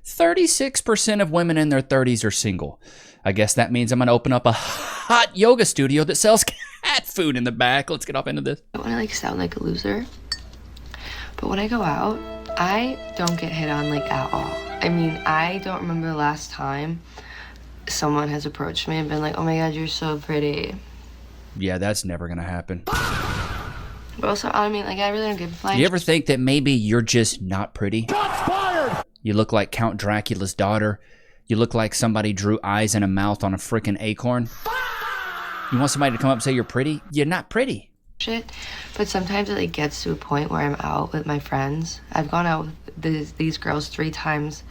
36% of women in their 30s are single. I guess that means I'm going to open up a hot yoga studio that sells cat food in the back. Let's get off into this. I don't want to sound like a loser, but when I go out, I don't get hit on at all. I mean, I don't remember the last time someone has approached me and been like, oh my God, you're so pretty. Yeah, that's never going to happen. But also, I mean, I really don't give a flying. You ever think that maybe you're just not pretty? Shots fired! You look like Count Dracula's daughter. You look like somebody drew eyes and a mouth on a freaking acorn. You want somebody to come up and say you're pretty? You're not pretty. Shit. But sometimes it gets to a point where I'm out with my friends. I've gone out with these girls 3 times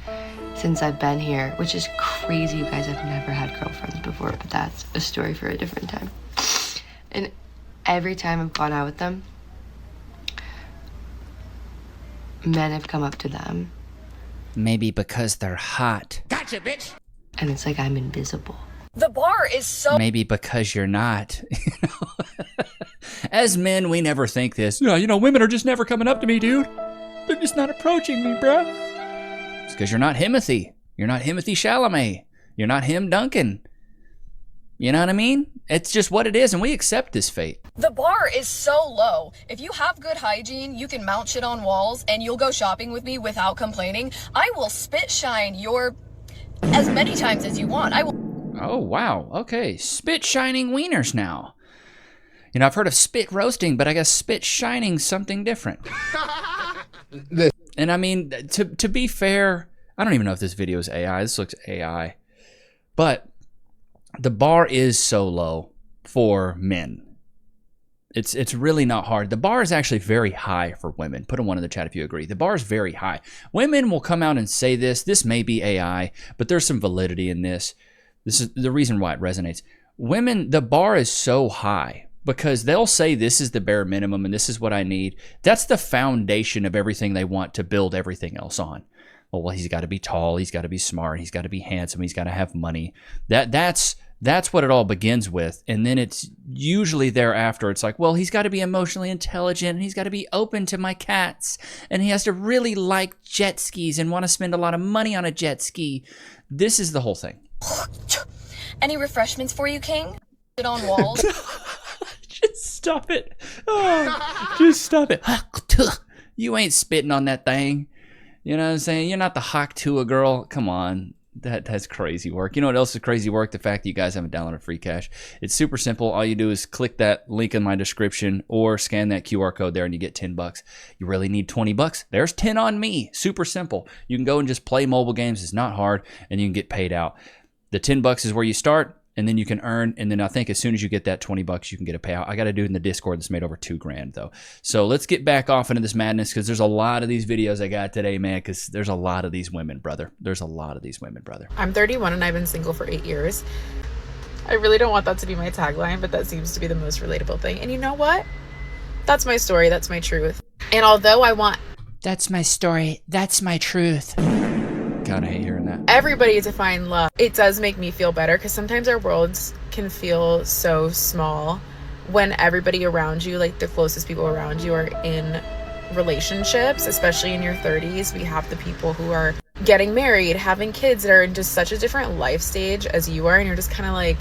since I've been here, which is crazy. You guys, I've never had girlfriends before, but that's a story for a different time. And every time I've gone out with them, men have come up to them. Maybe because they're hot. Gotcha, bitch! And it's like I'm invisible. The bar is so... Maybe because you're not. As men, we never think this. Women are just never coming up to me, dude. They're just not approaching me, bro. It's because you're not Himothy. You're not Himothy Chalamet. You're not him Duncan. You know what I mean? It's just what it is, and we accept this fate. The bar is so low. If you have good hygiene, you can mount shit on walls, and you'll go shopping with me without complaining. I will spit shine your... as many times as you want. I will... Oh, wow. Okay. Spit shining wieners now. I've heard of spit roasting, but I guess spit shining's something different. And I mean, to be fair, I don't even know if this video is AI. This looks AI. But the bar is so low for men. It's really not hard. The bar is actually very high for women. Put a 1 in the chat if you agree. The bar is very high. Women will come out and say this. This may be AI, but there's some validity in this. This is the reason why it resonates. Women, the bar is so high because they'll say this is the bare minimum and this is what I need. That's the foundation of everything they want to build everything else on. Well, he's got to be tall. He's got to be smart. He's got to be handsome. He's got to have money. That's what it all begins with. And then it's usually thereafter, it's like, well, he's got to be emotionally intelligent and he's got to be open to my cats and he has to really like jet skis and want to spend a lot of money on a jet ski. This is the whole thing. Any refreshments for you, King? Sit on walls. Just stop it. Oh, just stop it. You ain't spitting on that thing. You know what I'm saying? You're not the Haktua girl. Come on. That's crazy work. You know what else is crazy work? The fact that you guys haven't downloaded Free Cash. It's super simple. All you do is click that link in my description or scan that QR code there and you get $10. You really need $20? There's 10 on me. Super simple. You can go and just play mobile games. It's not hard and you can get paid out. The $10 is where you start and then you can earn. And then I think as soon as you get that $20, you can get a payout. I got to do it in the Discord that's made over $2,000 though. So let's get back off into this madness because there's a lot of these videos I got today, man, because there's a lot of these women, brother. There's a lot of these women, brother. I'm 31 and I've been single for 8 years. I really don't want that to be my tagline, but that seems to be the most relatable thing. And you know what? That's my story. That's my truth. And although I want... That's my story. That's my truth. God, I hate hearing that. Everybody to find love. It does make me feel better because sometimes our worlds can feel so small when everybody around you, like the closest people around you, are in relationships, especially in your 30s. We have the people who are getting married, having kids that are in just such a different life stage as you are, and you're just kind of like,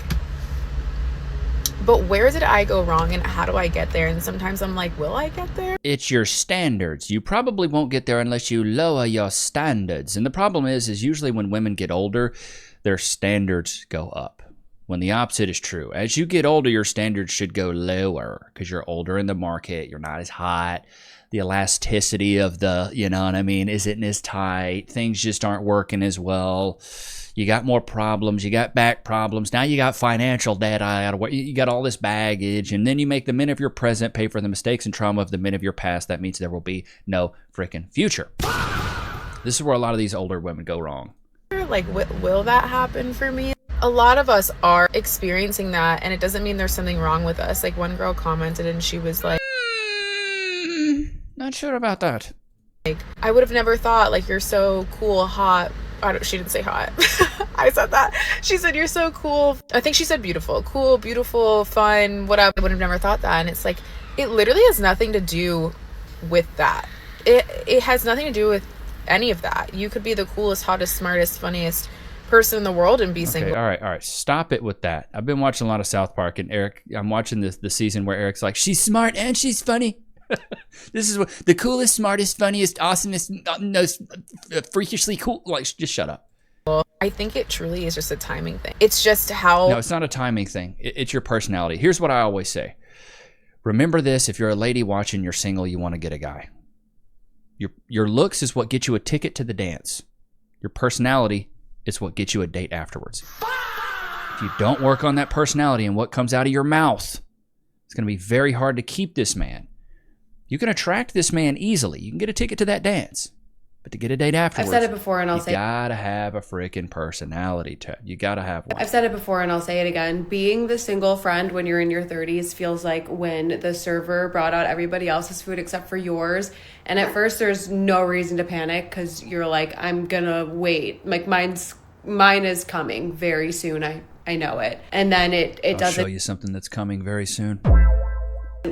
but where did I go wrong and how do I get there? And sometimes I'm like, will I get there? It's your standards. You probably won't get there unless you lower your standards. And the problem is usually when women get older, their standards go up. When the opposite is true. As you get older, your standards should go lower because you're older in the market. You're not as hot. The elasticity of the, you know what I mean, isn't as tight. Things just aren't working as well. You got more problems. You got back problems. Now you got financial debt. You got all this baggage. And then you make the men of your present pay for the mistakes and trauma of the men of your past. That means there will be no freaking future. This is where a lot of these older women go wrong. Like, will that happen for me? A lot of us are experiencing that, and it doesn't mean there's something wrong with us. Like, one girl commented and she was like, not sure about that. Like, I would have never thought, like, you're so cool, hot. She didn't say hot. I said that. She said, you're so cool. I think she said beautiful. Cool, beautiful, fun, whatever. I would have never thought that. And it's like, it literally has nothing to do with that. It has nothing to do with any of that. You could be the coolest, hottest, smartest, funniest person in the world and be single. All right. Stop it with that. I've been watching a lot of South Park, and I'm watching the season where Eric's like, she's smart and she's funny. This is what the coolest, smartest, funniest, awesomest, most freakishly cool. Like, just shut up. I think it truly is just a timing thing. It's just how... No, it's not a timing thing. It's your personality. Here's what I always say. Remember this, if you're a lady watching, you're single, you want to get a guy. Your looks is what gets you a ticket to the dance. Your personality is what gets you a date afterwards. If you don't work on that personality and what comes out of your mouth, it's going to be very hard to keep this man. You can attract this man easily. You can get a ticket to that dance. But to get a date afterwards, I've said it before and I'll say it. You gotta have a freaking personality. You gotta have one. I've said it before and I'll say it again. Being the single friend when you're in your 30s feels like when the server brought out everybody else's food except for yours. And at first there's no reason to panic because you're like, I'm gonna wait. Like mine is coming very soon. I know it. And then it I'll doesn't show you something that's coming very soon.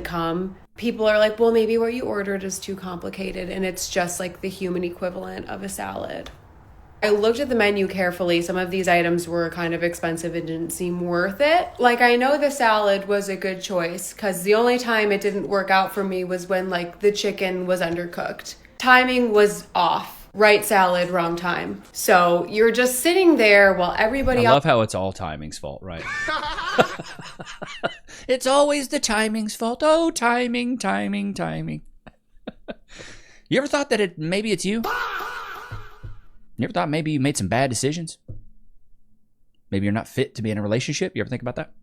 come. People are like, well, maybe what you ordered is too complicated, and it's just like the human equivalent of a salad. I looked at the menu carefully. Some of these items were kind of expensive and didn't seem worth it. Like, I know the salad was a good choice because the only time it didn't work out for me was when like the chicken was undercooked. Timing was off. Right salad, wrong time. So you're just sitting there while everybody I love how it's all timing's fault, right? It's always the timing's fault. Oh, timing. You ever thought that maybe it's you? You ever thought maybe you made some bad decisions? Maybe you're not fit to be in a relationship? You ever think about that?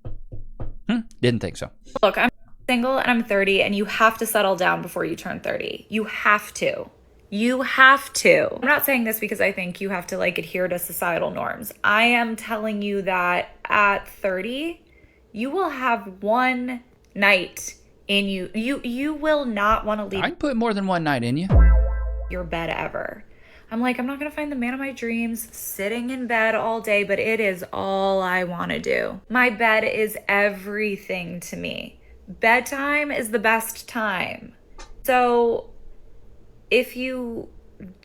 Didn't think so. Look, I'm single and I'm 30, and you have to settle down before you turn 30. You have to. You have to. I'm not saying this because I think you have to like adhere to societal norms. I am telling you that at 30, you will have one night in you. You will not want to leave I can put more than one night in you. your bed ever. I'm like, I'm not going to find the man of my dreams sitting in bed all day, but it is all I want to do. My bed is everything to me. Bedtime is the best time. So if you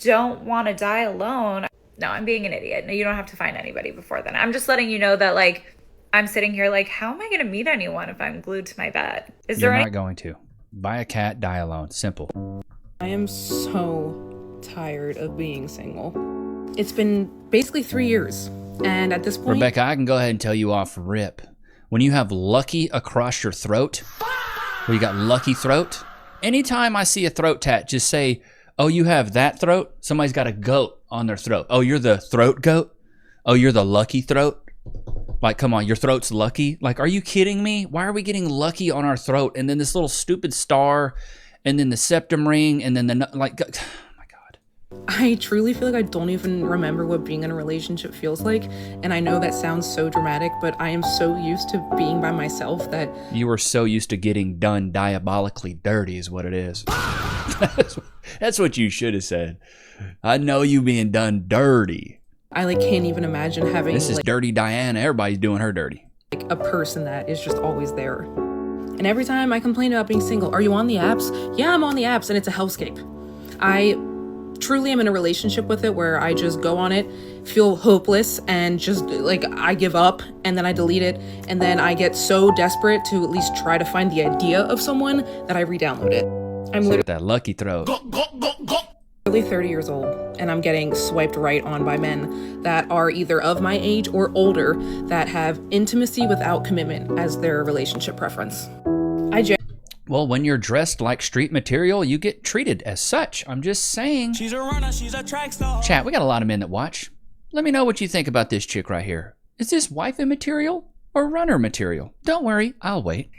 don't want to die alone, no, I'm being an idiot. No, you don't have to find anybody before then. I'm just letting you know that, like, I'm sitting here like, how am I going to meet anyone if I'm glued to my bed? You're not going to. Buy a cat, die alone. Simple. I am so tired of being single. It's been basically 3 years. And at this point... Rebecca, I can go ahead and tell you off rip. When you have lucky across your throat, where you got lucky throat, anytime I see a throat tat, just say, oh, you have that throat? Somebody's got a goat on their throat. Oh, you're the throat goat? Oh, you're the lucky throat? Like, come on, your throat's lucky? Like, are you kidding me? Why are we getting lucky on our throat? And then this little stupid star, and then the septum ring, and then the, like, oh my God. I truly feel like I don't even remember what being in a relationship feels like. And I know that sounds so dramatic, but I am so used to being by myself that... You were so used to getting done diabolically dirty is what it is. That's what you should have said. I know you being done dirty. I like can't even imagine having This is like, dirty Diana. Everybody's doing her dirty. like a person that is just always there. And every time I complain about being single, are you on the apps? Yeah, I'm on the apps, and it's a hellscape. I truly am in a relationship with it where I just go on it, feel hopeless, and just like I give up, and then I delete it, and then I get so desperate to at least try to find the idea of someone that I re-download it. I'm Look at that lucky throat. literally 30 years old, and I'm getting swiped right on by men that are either of my age or older that have intimacy without commitment as their relationship preference. Well, when you're dressed like street material, you get treated as such. I'm just saying. She's a runner, she's a track star. Chat, we got a lot of men that watch. Let me know what you think about this chick right here. Is this wifey material or runner material? Don't worry, I'll wait.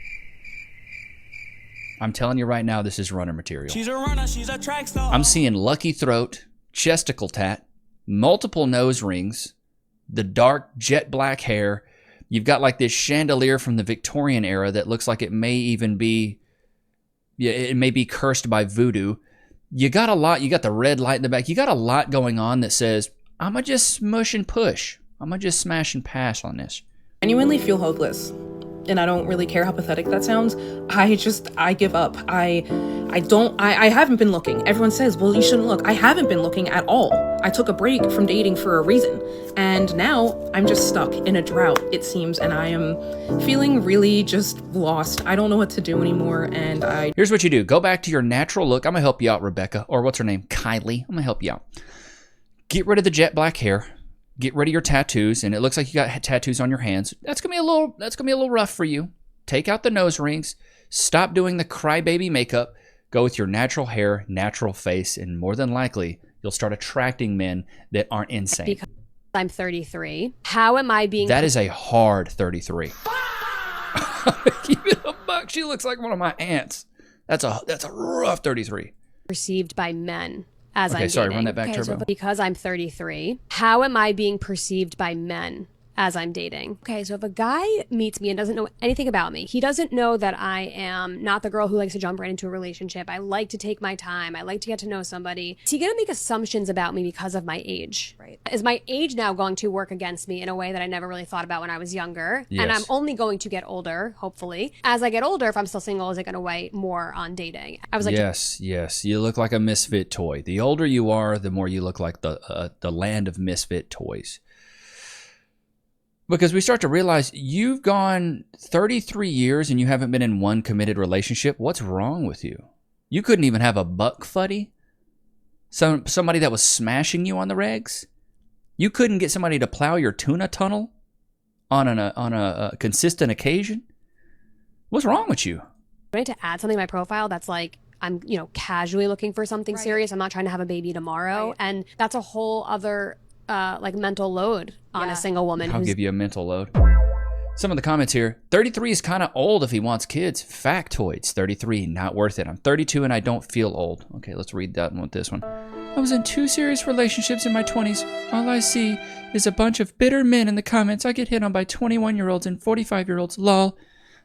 I'm telling you right now, this is runner material. She's a runner, she's a track star. I'm seeing lucky throat, chesticle tat, multiple nose rings, the dark jet black hair. You've got like this chandelier from the Victorian era that looks like it may even be, yeah, it may be cursed by voodoo. You got a lot. You got the red light in the back. You got a lot going on that says, I'm going to just smush and push. I'm going to just smash and pass on this. Genuinely feel hopeless. and I don't really care how pathetic that sounds, I give up. I haven't been looking. Everyone says, well, you shouldn't look. I haven't been looking at all. I took a break from dating for a reason. And now I'm just stuck in a drought, it seems, and I am feeling really just lost. I don't know what to do anymore, and Here's what you do. Go back to your natural look. I'm going to help you out, Rebecca, or what's her name? Kylie. I'm going to help you out. Get rid of the jet black hair. Get rid of your tattoos, and it looks like you got tattoos on your hands. That's gonna be a little rough for you. Take out the nose rings. Stop doing the crybaby makeup. Go with your natural hair, natural face, and more than likely, you'll start attracting men that aren't insane. Because I'm 33. How am I being... That is a hard 33. Keep it a buck. She looks like one of my aunts. That's a rough 33. ...perceived by men as I'm dating? Sorry, run that back, Turbo. So because I'm 33, how am I being perceived by men as I'm dating? Okay, so if a guy meets me and doesn't know anything about me, he doesn't know that I am not the girl who likes to jump right into a relationship. I like to take my time. I like to get to know somebody. Is he gonna make assumptions about me because of my age? Right. Is my age now going to work against me in a way that I never really thought about when I was younger? Yes. And I'm only going to get older, hopefully. As I get older, if I'm still single, is it gonna weigh more on dating? I was like, yes. You look like a misfit toy. The older you are, the more you look like the land of misfit toys. Because we start to realize you've gone 33 years and you haven't been in one committed relationship. What's wrong with you? You couldn't even have a buck fuddy? Somebody that was smashing you on the regs? You couldn't get somebody to plow your tuna tunnel on a consistent occasion? What's wrong with you? I need to add something to my profile that's like, I'm, casually looking for something serious. I'm not trying to have a baby tomorrow. Right. And that's a whole other mental load on a single woman. I'll give you a mental load. Some of the comments here. 33 is kind of old if he wants kids. Factoids. 33, not worth it. I'm 32 and I don't feel old. Okay, let's read that one with this one. I was in 2 serious relationships in my 20s. All I see is a bunch of bitter men in the comments. I get hit on by 21-year-olds and 45-year-olds. Lol.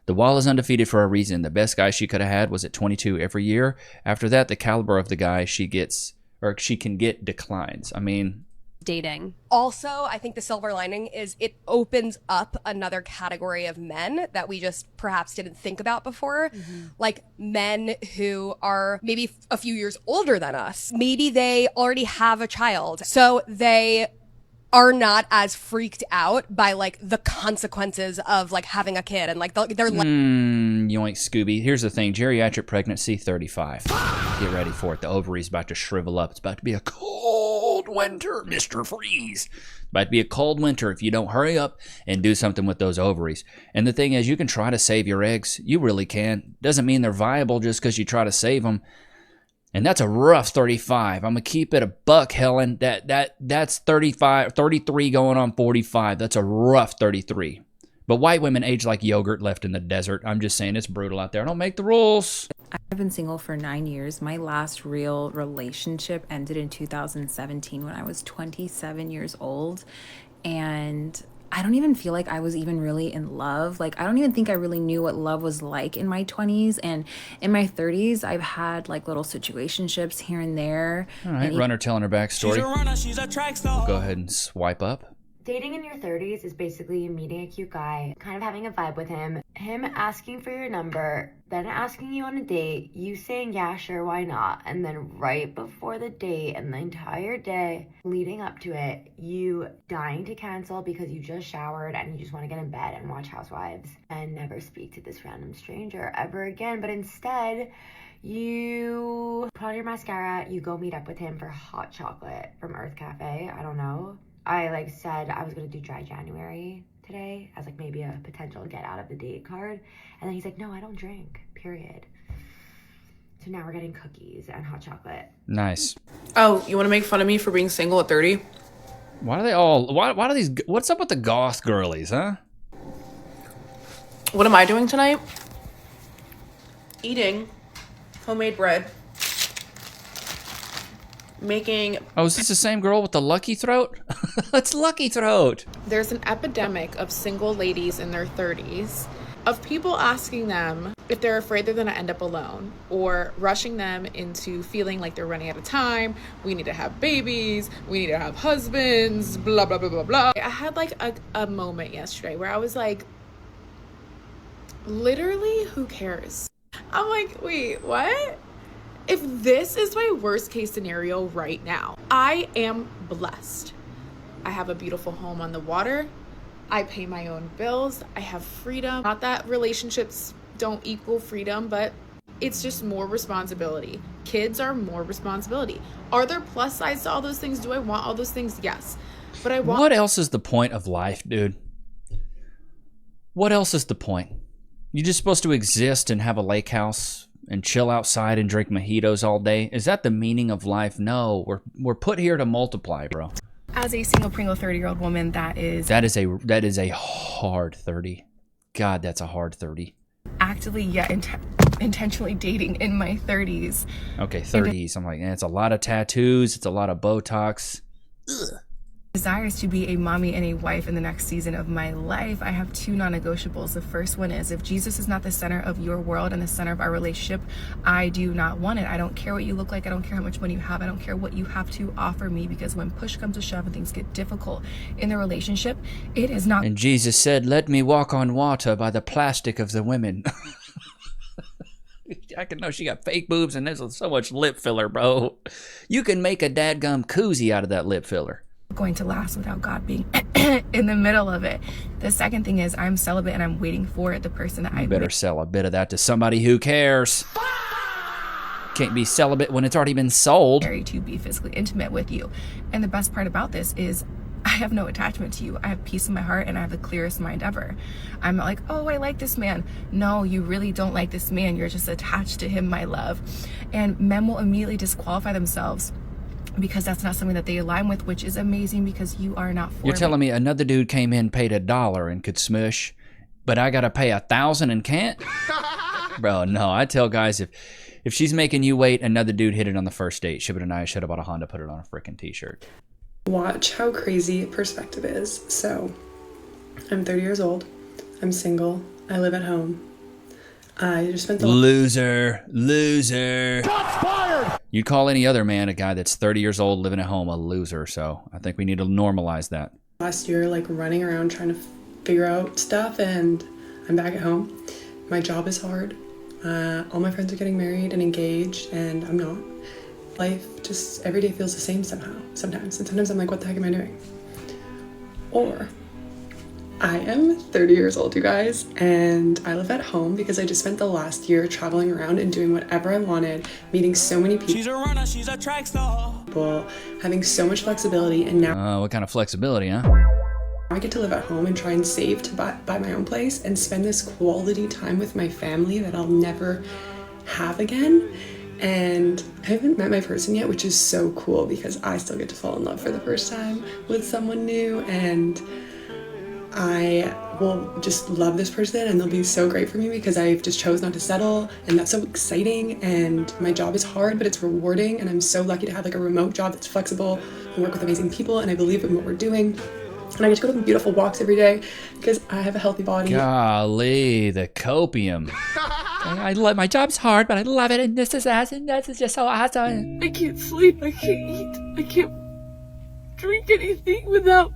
The wall is undefeated for a reason. The best guy she could have had was at 22 every year. After that, the caliber of the guy she can get declines. I mean... dating. Also, I think the silver lining is it opens up another category of men that we just perhaps didn't think about before. Mm-hmm. Like men who are maybe a few years older than us. Maybe they already have a child. So they are not as freaked out by like the consequences of like having a kid and like they're yoink Scooby. Here's the thing, geriatric pregnancy 35. Get ready for it. The ovary's about to shrivel up. It's about to be a cold winter, Mr. Freeze. It's about to be a cold winter if you don't hurry up and do something with those ovaries. And the thing is, you can try to save your eggs. You really can. Doesn't mean they're viable just because you try to save them. And that's a rough 35. I'm going to keep it a buck, Helen. That's 35, 33 going on 45. That's a rough 33. But white women age like yogurt left in the desert. I'm just saying it's brutal out there. Don't make the rules. I've been single for 9 years. My last real relationship ended in 2017 when I was 27 years old. And I don't even feel like I was even really in love. Like, I don't even think I really knew what love was like in my 20s. And in my 30s, I've had like little situationships here and there. All right, Runner telling her backstory. She's a runner, she's a track star. We'll go ahead and swipe up. Dating in your 30s is basically meeting a cute guy, kind of having a vibe with him asking for your number, then asking you on a date, you saying yeah, sure, why not, and then right before the date and the entire day leading up to it, you dying to cancel because you just showered and you just want to get in bed and watch Housewives and never speak to this random stranger ever again, but instead you put on your mascara, you go meet up with him for hot chocolate from Earth Cafe. I don't know. I said I was going to do dry January today as maybe a potential get out of the date card. And then he's like, no, I don't drink, period. So now we're getting cookies and hot chocolate. Nice. Oh, you want to make fun of me for being single at 30? Why do these, what's up with the goth girlies, huh? What am I doing tonight? Eating homemade bread. Making... Oh, is this the same girl with the lucky throat? It's Lucky Throat. There's an epidemic of single ladies in their 30s, of people asking them if they're afraid they're going to end up alone, or rushing them into feeling like they're running out of time. We need to have babies. We need to have husbands, blah, blah, blah, blah, blah. I had a moment yesterday where I was like, Literally, who cares? I'm like, wait, what? If this is my worst case scenario right now, I am blessed. I have a beautiful home on the water. I pay my own bills. I have freedom. Not that relationships don't equal freedom, but it's just more responsibility. Kids are more responsibility. Are there plus sides to all those things? Do I want all those things? Yes. But I want... What else is the point of life, dude? What else is the point? You're just supposed to exist and have a lake house and chill outside and drink mojitos all day? Is that the meaning of life? No, we're put here to multiply, bro. As a single Pringle 30-year-old woman, that is a hard 30. God, that's a hard 30. actively yet intentionally dating in my 30s. Okay, 30s. I'm like, it's a lot of tattoos. It's a lot of Botox. Ugh. Desires to be a mommy and a wife in the next season of my life. I have two non-negotiables. The first one is, if Jesus is not the center of your world and the center of our relationship, I do not want it. I don't care what you look like. I don't care how much money you have. I don't care what you have to offer me, because when push comes to shove and things get difficult in the relationship, it is not. And Jesus said, let me walk on water by the plastic of the women. I can know she got fake boobs and there's so much lip filler, bro. You can make a dadgum koozie out of that lip filler. Going to last without God being in the middle of it. The second thing is, I'm celibate and I'm waiting for the person that I better sell a bit of that to somebody who cares. Can't be celibate when it's already been sold. To be physically intimate with you. And the best part about this is, I have no attachment to you. I have peace in my heart and I have the clearest mind ever. I'm not like, oh, I like this man. No, you really don't like this man. You're just attached to him, my love. And men will immediately disqualify themselves because that's not something that they align with, which is amazing, because you are not for You're telling me another dude came in, paid $1 and could smush, but I gotta pay $1,000 and can't? Bro, no. I tell guys, if she's making you wait, another dude hit it on the first date. Ship it and I should have bought a Honda, put it on a freaking t-shirt. Watch how crazy perspective is. So, I'm 30 years old. I'm single. I live at home. I just spent the loser. Shots fired! You'd call any other man, a guy that's 30 years old living at home, a loser. So I think we need to normalize that. Last year, like, running around trying to figure out stuff, and I'm back at home. My job is hard. All my friends are getting married and engaged, and I'm not. Life just every day feels the same somehow, sometimes. And sometimes I'm like, what the heck am I doing? Or I am 30 years old, you guys, and I live at home because I just spent the last year traveling around and doing whatever I wanted, meeting so many people. She's a runner, she's a track star. Having so much flexibility, and now what kind of flexibility, huh? I get to live at home and try and save to buy my own place and spend this quality time with my family that I'll never have again. And I haven't met my person yet, which is so cool because I still get to fall in love for the first time with someone new, and I will just love this person and they'll be so great for me because I've just chose not to settle, and that's so exciting. And my job is hard, but it's rewarding, and I'm so lucky to have like a remote job that's flexible and work with amazing people, and I believe in what we're doing. And I get to go on beautiful walks every day because I have a healthy body. Golly, the copium. I love my job's hard, but I love it, and this is awesome. This is just so awesome. I can't sleep. I can't eat. I can't drink anything without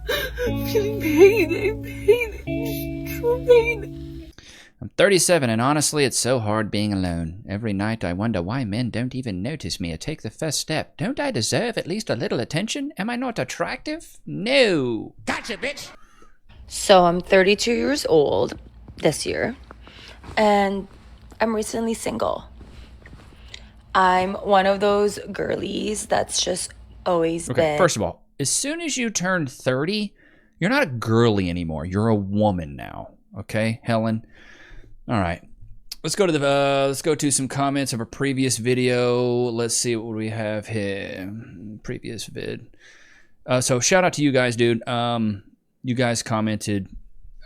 feeling pain. Pain. True pain. I'm 37, and honestly, it's so hard being alone. Every night I wonder why men don't even notice me or take the first step. Don't I deserve at least a little attention? Am I not attractive? No. Gotcha, bitch! So I'm 32 years old this year, and I'm recently single. I'm one of those girlies that's just always been... First of all, as soon as you turn 30, you're not a girly anymore. You're a woman now. Okay, Helen? All right. Let's go to some comments of a previous video. Let's see what we have here. Previous vid. So shout out to you guys, dude. You guys commented.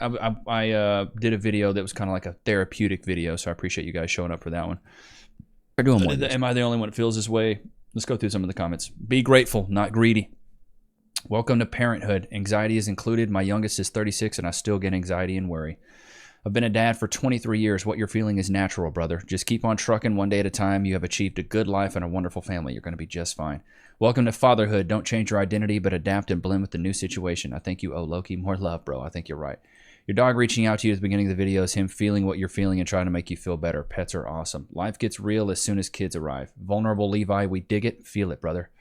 I did a video that was kind of like a therapeutic video, so I appreciate you guys showing up for that one. We're doing one. Am I the only one that feels this way? Let's go through some of the comments. Be grateful, not greedy. Welcome to parenthood. Anxiety is included. My youngest is 36, and I still get anxiety and worry. I've been a dad for 23 years. What you're feeling is natural, brother. Just keep on trucking one day at a time. You have achieved a good life and a wonderful family. You're going to be just fine. Welcome to fatherhood. Don't change your identity, but adapt and blend with the new situation. I think you owe Loki more love, bro. I think you're right. Your dog reaching out to you at the beginning of the video is him feeling what you're feeling and trying to make you feel better. Pets are awesome. Life gets real as soon as kids arrive. Vulnerable Levi, we dig it. Feel it, brother.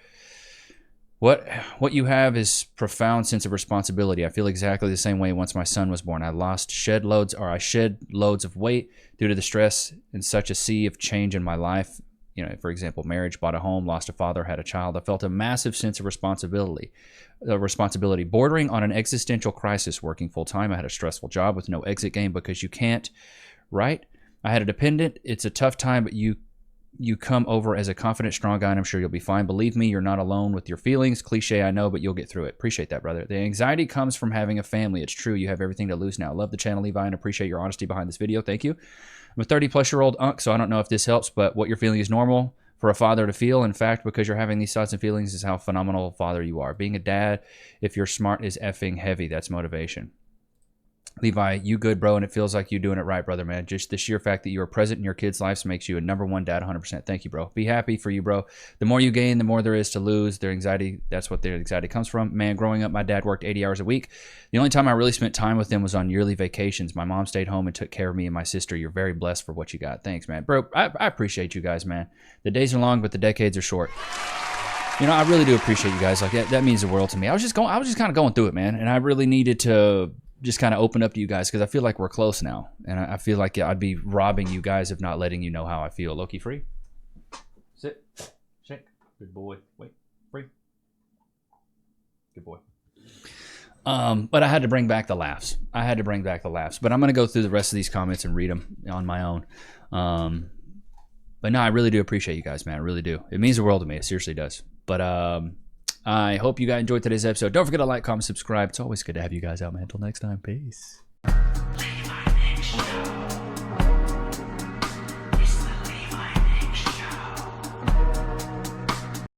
What you have is profound sense of responsibility. I feel exactly the same way once my son was born. I shed loads of weight due to the stress in such a sea of change in my life. You know, for example, marriage, bought a home, lost a father, had a child. I felt a massive sense of responsibility, bordering on an existential crisis. Working full time, I had a stressful job with no exit game because you can't, right? I had a dependent. It's a tough time, but you come over as a confident, strong guy, and I'm sure you'll be fine. Believe me, you're not alone with your feelings. Cliche, I know, but you'll get through it. Appreciate that, brother. The anxiety comes from having a family. It's true. You have everything to lose now. Love the channel, Levi, and appreciate your honesty behind this video. Thank you. I'm a 30-plus-year-old unk, so I don't know if this helps, but what you're feeling is normal for a father to feel. In fact, because you're having these thoughts and feelings is how phenomenal a father you are. Being a dad, if you're smart, is effing heavy. That's motivation. Levi, you good, bro, and it feels like you doing it right, brother, man. Just the sheer fact that you are present in your kids' lives makes you a #1 dad 100%. Thank you, bro. Be happy for you, bro. The more you gain, the more there is to lose. Their anxiety, that's what their anxiety comes from. Man, growing up, my dad worked 80 hours a week. The only time I really spent time with him was on yearly vacations. My mom stayed home and took care of me and my sister. You're very blessed for what you got. Thanks, man. Bro, I appreciate you guys, man. The days are long, but the decades are short. You know, I really do appreciate you guys. Like, that means the world to me. I was just kind of going through it, man, and I really needed to just kind of open up to you guys because I feel like we're close now, and I feel like I'd be robbing you guys of not letting you know how I feel. Loki, free. Sit. Shake. Good boy. Wait. Free. Good boy. But I had to bring back the laughs. But I'm going to go through the rest of these comments and read them on my own. But no, I really do appreciate you guys, man. I really do. It means the world to me. It seriously does. But I hope you guys enjoyed today's episode. Don't forget to like, comment, subscribe. It's always good to have you guys out, man. Until next time, peace. Levi Nichs Show.